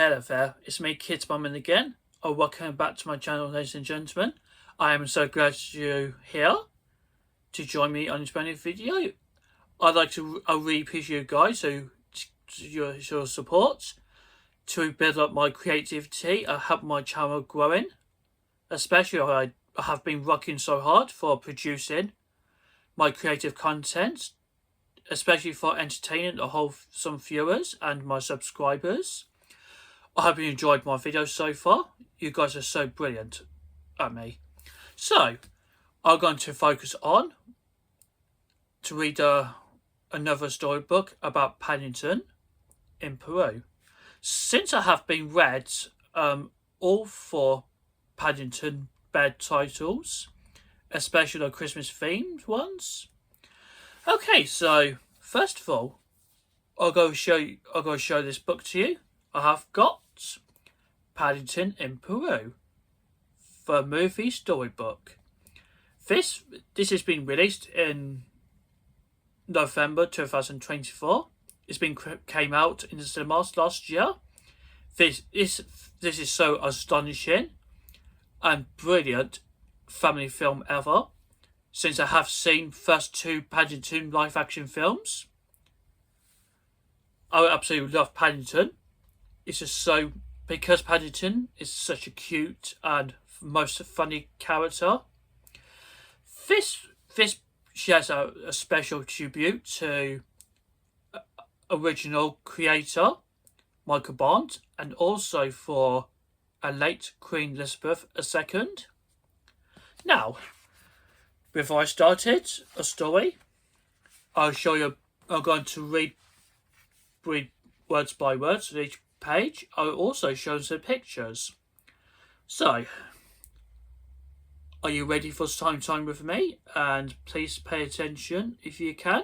Hello there, it's me, Kids Boardman again. Welcome back to my channel, ladies and gentlemen. I am so glad you're here to join me on this brand new video. I really appreciate you guys, your support to build up my creativity and help my channel growing. Especially, I have been working so hard for producing my creative content, especially for entertaining some viewers and my subscribers. I hope you enjoyed my videos so far. You guys are so brilliant at me. So, I'm going to focus on to read another storybook about Paddington in Peru. Since I have been read all 4 Paddington bed titles, especially the Christmas themed ones. Okay, so first of all, I'll go show this book to you. I have got Paddington in Peru, the movie storybook. This has been released in November 2024. Came out in the cinemas last year. This is so astonishing and brilliant family film ever, since I have seen first 2 Paddington live action films. I absolutely love Paddington. It's just so, because Paddington is such a cute and most funny character. This shares a special tribute to original creator Michael Bond, and also for a late Queen Elizabeth II. Now, before I started a story, I'm going to read words by words on each page. I'll also show some pictures. So, are you ready for some time with me? And please pay attention if you can.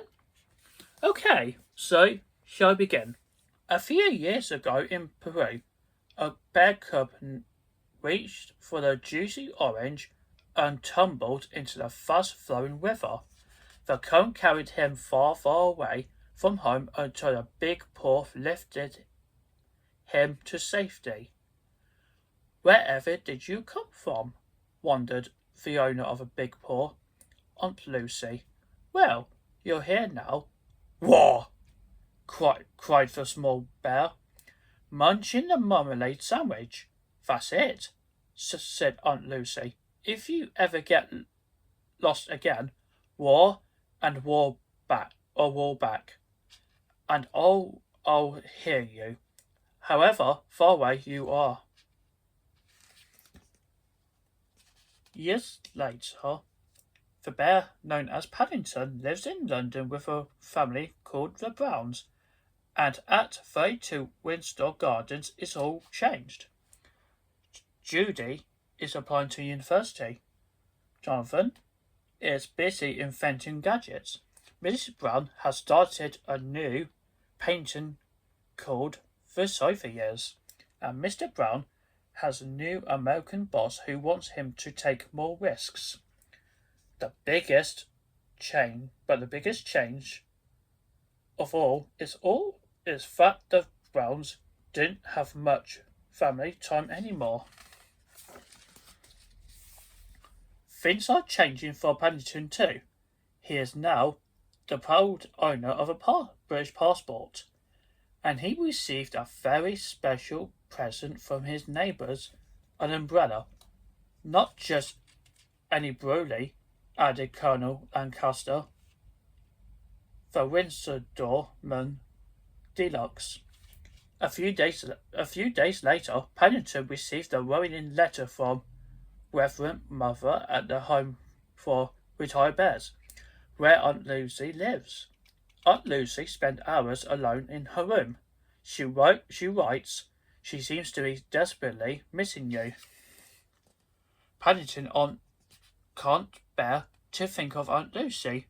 Okay, so shall I begin? A few years ago in Peru, a bear cub reached for the juicy orange and tumbled into the fast-flowing river. The current carried him far, far away from home until a big paw lifted him to safety. "Wherever did you come from?" wondered the owner of a big paw, Aunt Lucy. "Well, you're here now." "Wah!" cried the small bear, munching the marmalade sandwich. "That's it," said Aunt Lucy. "If you ever get lost again, roar and roar back, and I'll hear you, however far away you are." Years later, the bear known as Paddington lives in London with a family called the Browns, and at 32 Windsor Gardens it's all changed. Judy is applying to university. Jonathan is busy inventing gadgets. Mrs. Brown has started a new painting called The Sofa Years, and Mr. Brown has a new American boss who wants him to take more risks. The biggest change of all is that the Browns didn't have much family time anymore. Things are changing for Paddington too. He is now the proud owner of a British passport, and he received a very special present from his neighbours, an umbrella. "Not just any brolly," added Colonel Lancaster, "the Windsor Doorman Deluxe." A few days later, Paddington received a worrying letter from Reverend Mother at the Home for Retired Bears, where Aunt Lucy lives. Aunt Lucy spent hours alone in her room. She writes, "She seems to be desperately missing you." Paddington can't bear to think of Aunt Lucy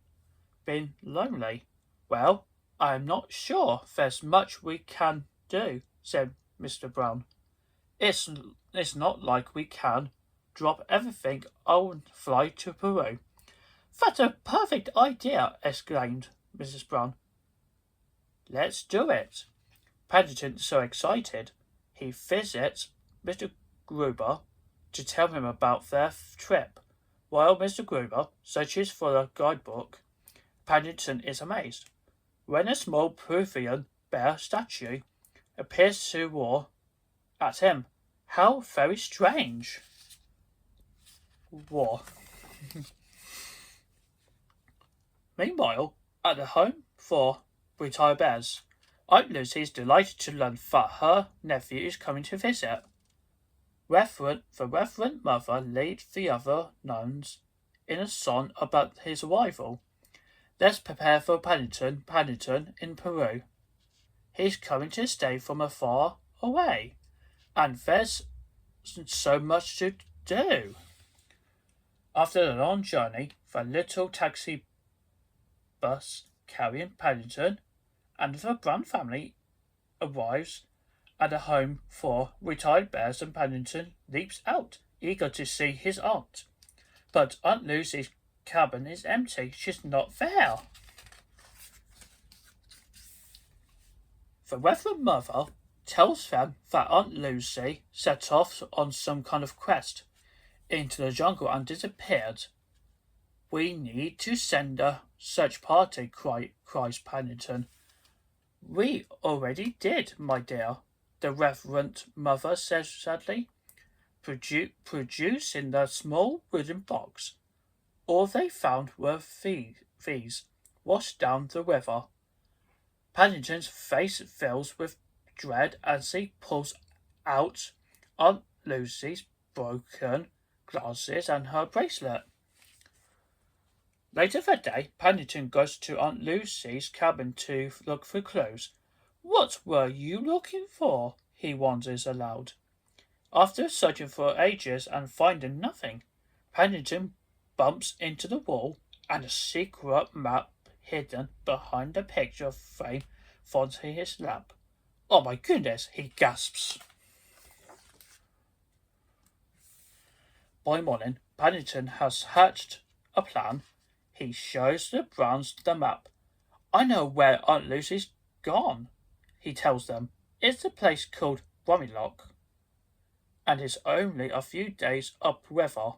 being lonely. "Well, I am not sure there's much we can do," said Mr. Brown. It's not like we can drop everything and fly to Peru." "That's a perfect idea," exclaimed Mrs. Brown. "Let's do it." Paddington so excited He visits Mr. Gruber to tell him about their trip. While Mr. Gruber searches for a guidebook, Paddington is amazed when a small Peruvian bear statue appears to roar at him. How very strange. War. Meanwhile, at the home for retired bears, Aunt Lucy is delighted to learn that her nephew is coming to visit. The Reverend Mother leads the other nuns in a song about his arrival. Let's prepare for Paddington in Peru. He's coming to stay from afar away, and there's so much to do. After the long journey, the little taxi bus carrying Paddington and the Brown family arrives at the home for retired bears, and Paddington leaps out, eager to see his aunt. But Aunt Lucy's cabin is empty. She's not there. The Reverend Mother tells them that Aunt Lucy set off on some kind of quest into the jungle and disappeared. We need to send a search party, cries Paddington. We already did, my dear, the Reverend Mother says sadly, producing the small wooden box. All they found were these, washed down the river. Paddington's face fills with dread as he pulls out Aunt Lucy's broken glasses and her bracelet. Later that day, Paddington goes to Aunt Lucy's cabin to look for clues. What were you looking for? He wonders aloud. After searching for ages and finding nothing, Paddington bumps into the wall and a secret map hidden behind a picture frame falls to his lap. Oh my goodness, he gasps. By morning, Paddington has hatched a plan. He shows the Browns the map. I know where Aunt Lucy's gone, he tells them. It's a place called Rummylock, and it's only a few days upriver.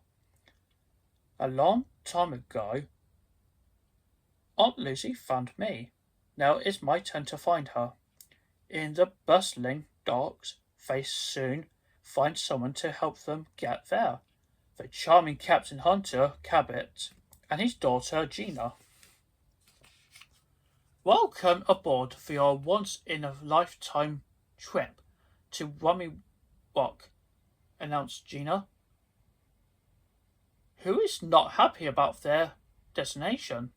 A long time ago, Aunt Lucy found me. Now it's my turn to find her. In the bustling docks, they soon find someone to help them get there. The charming Captain Hunter Cabot and his daughter Gina. Welcome aboard for your once-in-a-lifetime trip to Rummylock, announced Gina, who is not happy about their destination.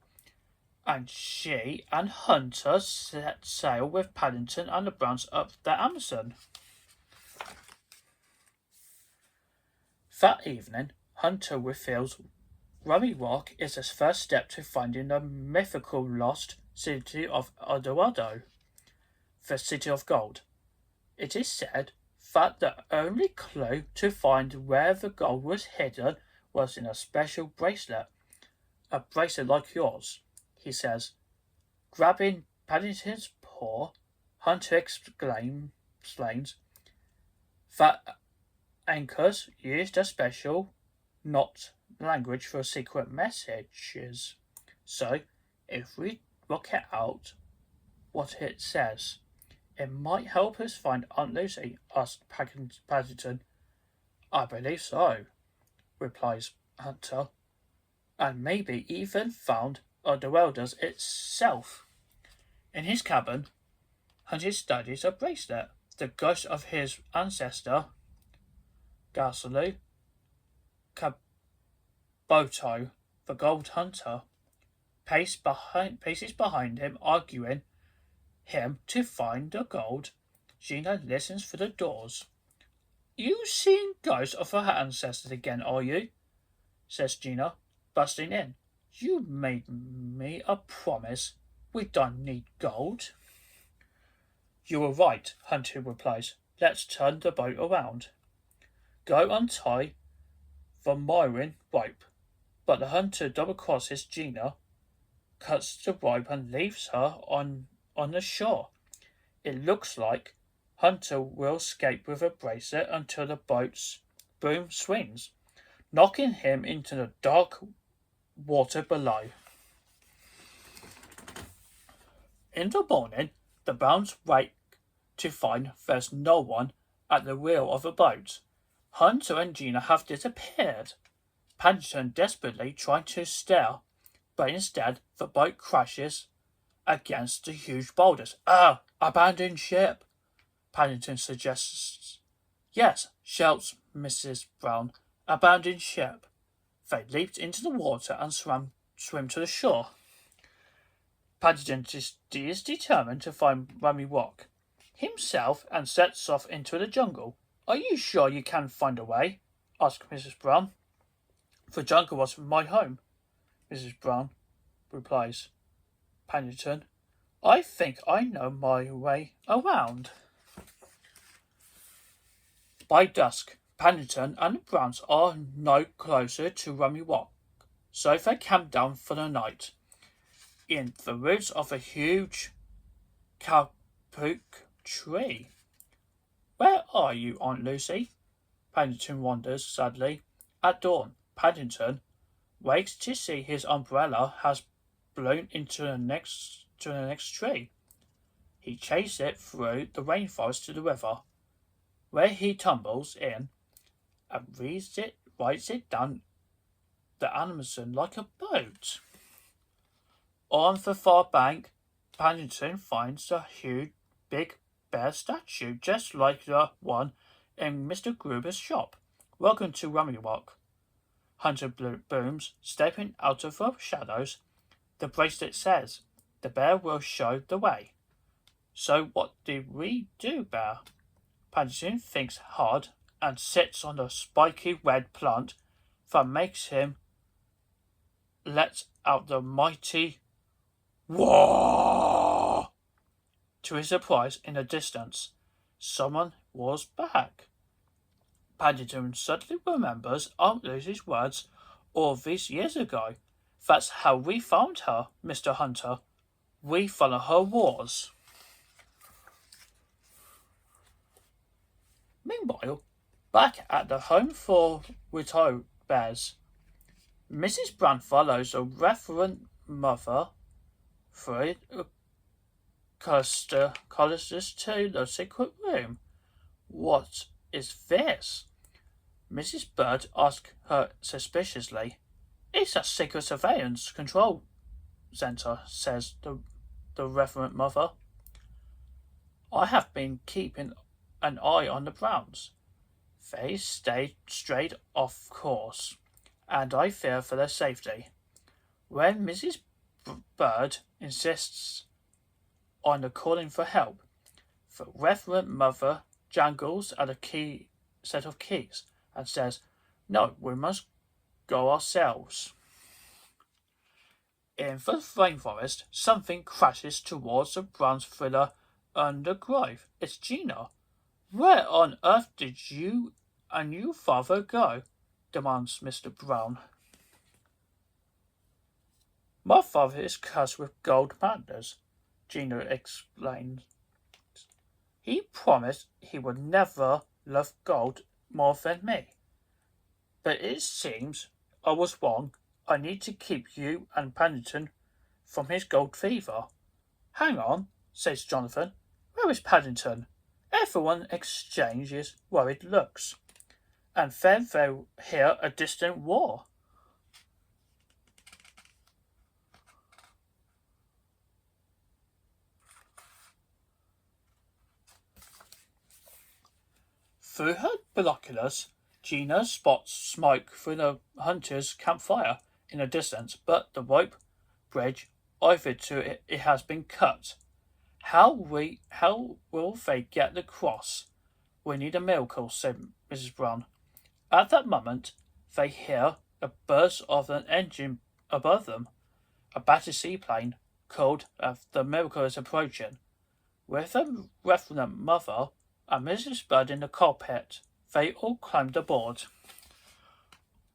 And she and Hunter set sail with Paddington and the Browns up the Amazon. That evening, Hunter reveals Rummylock is his first step to finding the mythical lost city of Eldorado, the City of Gold. It is said that the only clue to find where the gold was hidden was in a special bracelet. A bracelet like yours, he says. Grabbing Paddington's paw, Hunter explains that anchors used a special knot language for secret messages. So, if we work it out what it says, it might help us find Aunt Lucy, asked Paddington. I believe so, replies Hunter, and maybe even found Eldorado itself. In his cabin, Hunter studies a bracelet. The ghost of his ancestor, Garcilu Caboto, the gold hunter, paces behind him, arguing him to find the gold. Gina listens for the doors. You seeing ghosts of her ancestors again, are you? Says Gina, busting in. You made me a promise. We don't need gold. You were right, Hunter replies. Let's turn the boat around. Go untie the mooring rope. But the hunter double-crosses Gina, cuts the rope and leaves her on the shore. It looks like Hunter will escape with a bracelet until the boat's boom swings, knocking him into the dark water below. In the morning, the Browns wake to find there's no one at the wheel of the boat. Hunter and Gina have disappeared. Paddington desperately tries to steer, but instead the boat crashes against the huge boulders. Abandoned ship, Paddington suggests. Yes, shouts Mrs. Brown. Abandoned ship. They leaped into the water and swim to the shore. Paddington is determined to find Rummy Rock himself and sets off into the jungle. Are you sure you can find a way? Asked Mrs. Brown. The jungle was my home, Mrs. Brown replies. Paddington, I think I know my way around. By dusk, Paddington and the Browns are no closer to Rummy Rock, so they camp down for the night in the roots of a huge kapuk tree. Where are you, Aunt Lucy? Paddington wonders sadly. At dawn, Paddington wakes to see his umbrella has blown into the next tree. He chases it through the rainforest to the river, where he tumbles in and rides it down the Amazon like a boat. On the far bank, Paddington finds a huge big bear statue just like the one in Mr. Gruber's shop. Welcome to Rummy Rock, Hunter booms, stepping out of the shadows. The bracelet says, the bear will show the way. So what did we do, Bear? Paddington thinks hard and sits on a spiky red plant that makes him let out the mighty "Whoa!" To his surprise, in the distance, someone was back. Paddington suddenly remembers Aunt Lucy's words all these years ago. That's how we found her, Mr. Hunter. We follow her wars. Meanwhile, back at the home for widowed bears, Mrs. Brown follows a reverend mother through corridors to the secret room. What is this? Mrs. Bird asks her suspiciously. It's a secret surveillance control center, says the Reverend Mother. I have been keeping an eye on the Browns. They strayed off course, and I fear for their safety. When Mrs. Bird insists on calling for help, the Reverend Mother jangles at a set of keys and says, No, we must go ourselves. In the rainforest, something crashes towards the Brown's thriller undergrowth. It's Gina. Where on earth did you and your father go? Demands Mr. Brown. My father is cursed with gold madness, Gina explains. He promised he would never love gold more than me. But it seems I was wrong. I need to keep you and Paddington from his gold fever. Hang on, says Jonathan. Where is Paddington? Everyone exchanges worried looks. And then they hear a distant roar. Through her binoculars, Gina spots smoke through the hunter's campfire in the distance, but the rope bridge over to it has been cut. How will they get across? We need a miracle, said Mrs. Brown. At that moment, they hear a burst of an engine above them. A battered seaplane called the Miracle is approaching. With the Reverend Mother and Mrs. Bird in the cockpit, they all climbed aboard.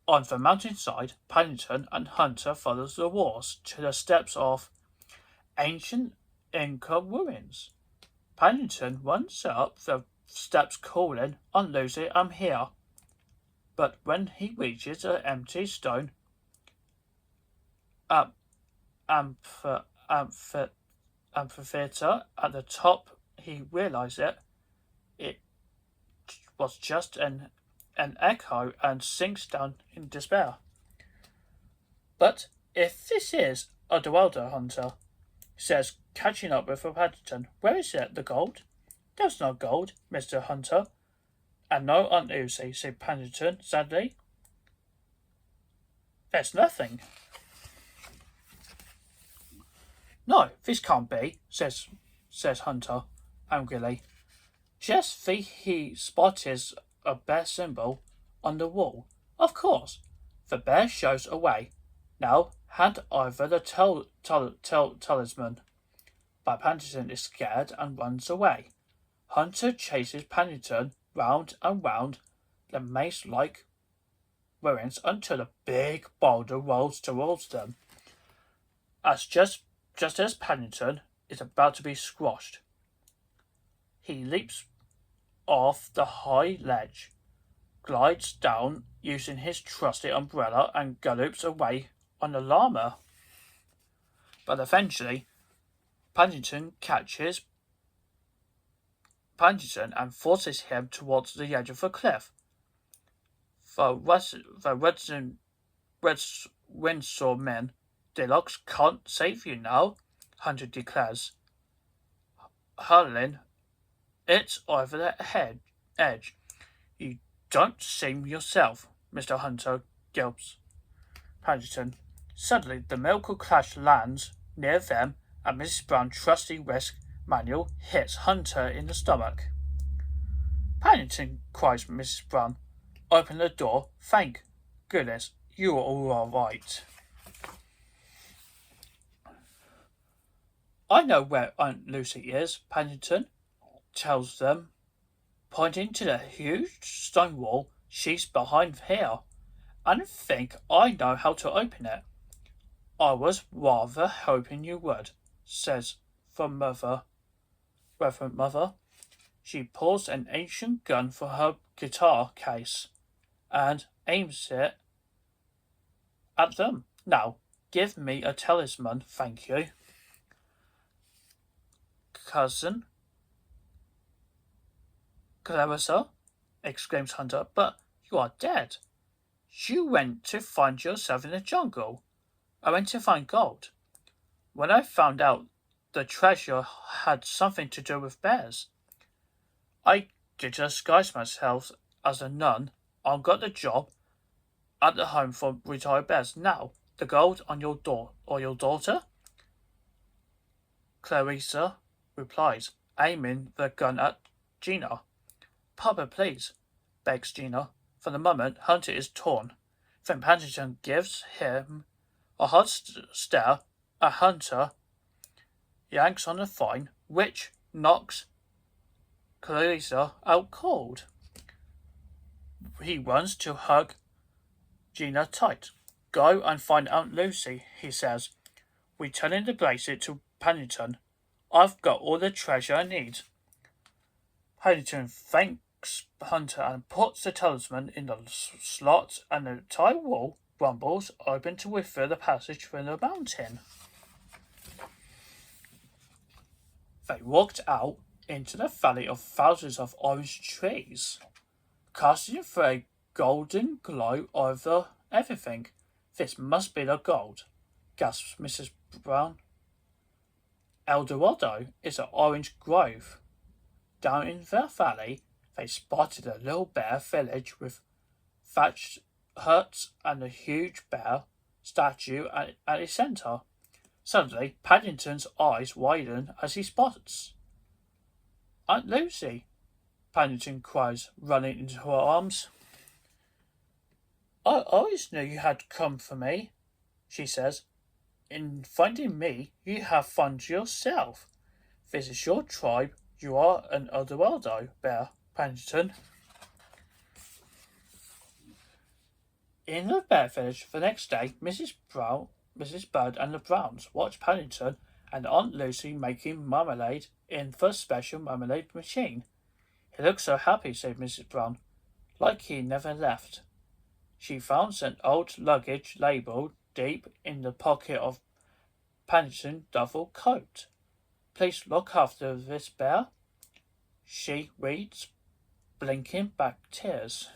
On the mountainside, Paddington and Hunter follows the walls to the steps of ancient Inca ruins. Paddington runs up the steps calling, "Aunt Lucy, I'm here." But when he reaches an empty stone amph- amph- amphitheater at the top, he realizes it was just an echo and sinks down in despair. "But if this is a Dwelder hunter," says, catching up with Paddington, "where is it, the gold?" "There's no gold, Mr. Hunter, and no Aunt Lucy," said Paddington sadly. "There's nothing." "No, this can't be," says Hunter angrily. "Just think he spotted a bear symbol on the wall. Of course." The bear shows away. "Now hand over the talisman." But Paddington is scared and runs away. Hunter chases Paddington round and round the maze-like ruins until a big boulder rolls towards them. Just as Paddington is about to be squashed, he leaps off the high ledge, glides down using his trusty umbrella, and gallops away on a llama. But eventually, Paddington catches Paddington and forces him towards the edge of the cliff. The Windsor men, "Deluxe can't save you now," Hunter declares, hurling it over the edge. "You don't seem yourself, Mr. Hunter," gulps Paddington. Suddenly, the miracle crash lands near them, and Mrs. Brown's trusty risk manual hits Hunter in the stomach. "Paddington," cries Mrs. Brown, "open the door. Thank goodness you are all right." "I know where Aunt Lucy is," Paddington tells them, pointing to the huge stone wall. "She's behind here, and think I know how to open it." "I was rather hoping you would," says the Reverend Mother. She pulls an ancient gun from her guitar case and aims it at them. "Now, give me a talisman, thank you." "Cousin Clarissa," exclaims Hunter, "but you are dead. You went to find yourself in the jungle." "I went to find gold. When I found out the treasure had something to do with bears, I did disguise myself as a nun. I got the job at the home for retired bears. Now, the gold on your door or your daughter?" Clarissa replies, aiming the gun at Gina. "Papa, please," begs Gina. For the moment, Hunter is torn. Then Paddington gives him a hard stare at Hunter, yanks on the vine, which knocks Clarissa out cold. He runs to hug Gina tight. "Go and find Aunt Lucy," he says, returning the bracelet to Paddington. "I've got all the treasure I need." Paddington thanks Hunter and puts the talisman in the slot, and the entire wall rumbles open to reveal the passage through the mountain. They walked out into the valley of thousands of orange trees, casting a golden glow over everything. "This must be the gold," gasps Mrs. Brown. "El Dorado is an orange grove." Down in the valley, they spotted a little bear village with thatched huts and a huge bear statue at its center. Suddenly, Paddington's eyes widen as he spots Aunt Lucy. Paddington cries, running into her arms. "I always knew you had come for me," she says. "In finding me, you have found yourself. This is your tribe. You are an Eldorado bear, Paddington." In the bear village the next day, Mrs. Bird and the Browns watch Paddington and Aunt Lucy making marmalade in the special marmalade machine. He looked so happy, said Mrs. Brown, like he never left. She found an old luggage label deep in the pocket of Paddington's duffel coat. Please look after this bear, she reads, blinking back tears.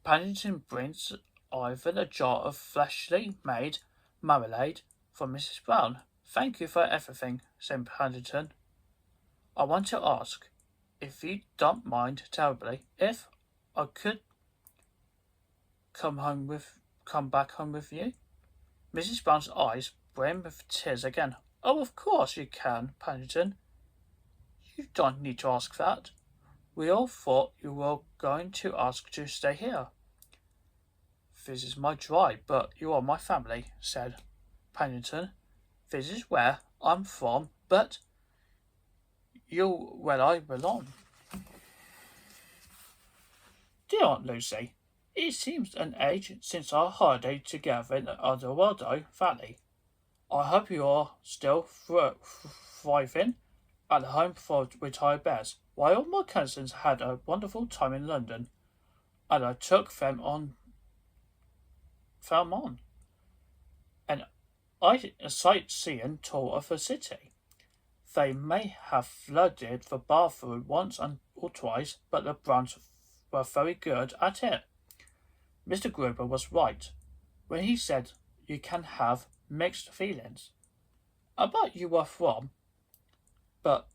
Paddington brings Ivan a jar of freshly made marmalade from Mrs. Brown. Thank you for everything, said Paddington. I want to ask, if you don't mind terribly, if I could come back home with you? Mrs. Brown's eyes brimmed with tears again. Oh, of course you can, Paddington. You don't need to ask that. We all thought you were going to ask to stay here. This is my tribe, but you are my family, said Paddington. This is where I'm from, but you're where I belong. Dear Aunt Lucy, it seems an age since our holiday together in the Eldorado Valley. I hope you are still thriving at home for retired bears. While all my cousins had a wonderful time in London, and I took them on a sightseeing tour of the city. They may have flooded the bathroom once or twice, but the Browns were very good at it. Mr. Gruber was right when he said you can have mixed feelings about you were from, but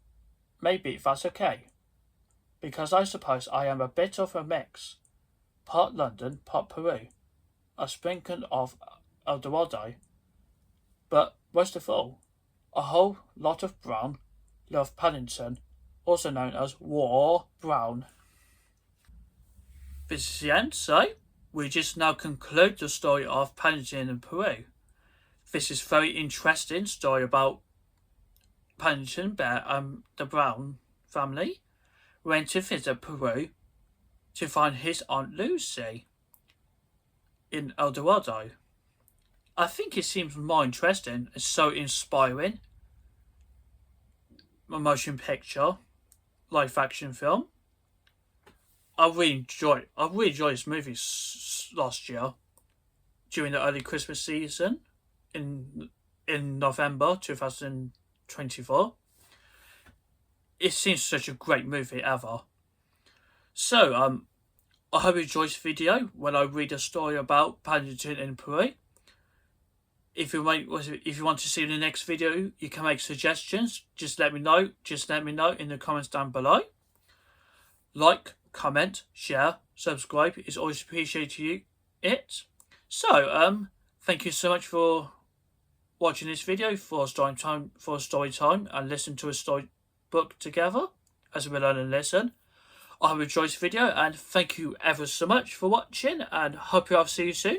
maybe that's okay, because I suppose I am a bit of a mix, part London, part Peru, a sprinkle of Eldorado, but worst of all, a whole lot of brown. Love, Paddington, also known as War Brown. This is the end, so we just now conclude the story of Paddington in Peru. This is a very interesting story about Paddington Bear and the Brown family went to visit Peru to find his Aunt Lucy in Eldorado. I think it seems more interesting and so inspiring. A motion picture, live action film. I really enjoyed this movie last year during the early Christmas season in November 2024. It seems such a great movie ever. So I hope you enjoyed this video when I read a story about Paddington in Peru. If you want to see the next video, you can make suggestions. Just let me know. In the comments down below. Like, comment, share, subscribe. It's always appreciated. So thank you so much for watching this video for story time and listen to a storybook together as we learn and listen. I hope you enjoyed this video and thank you ever so much for watching and hope I'll see you soon.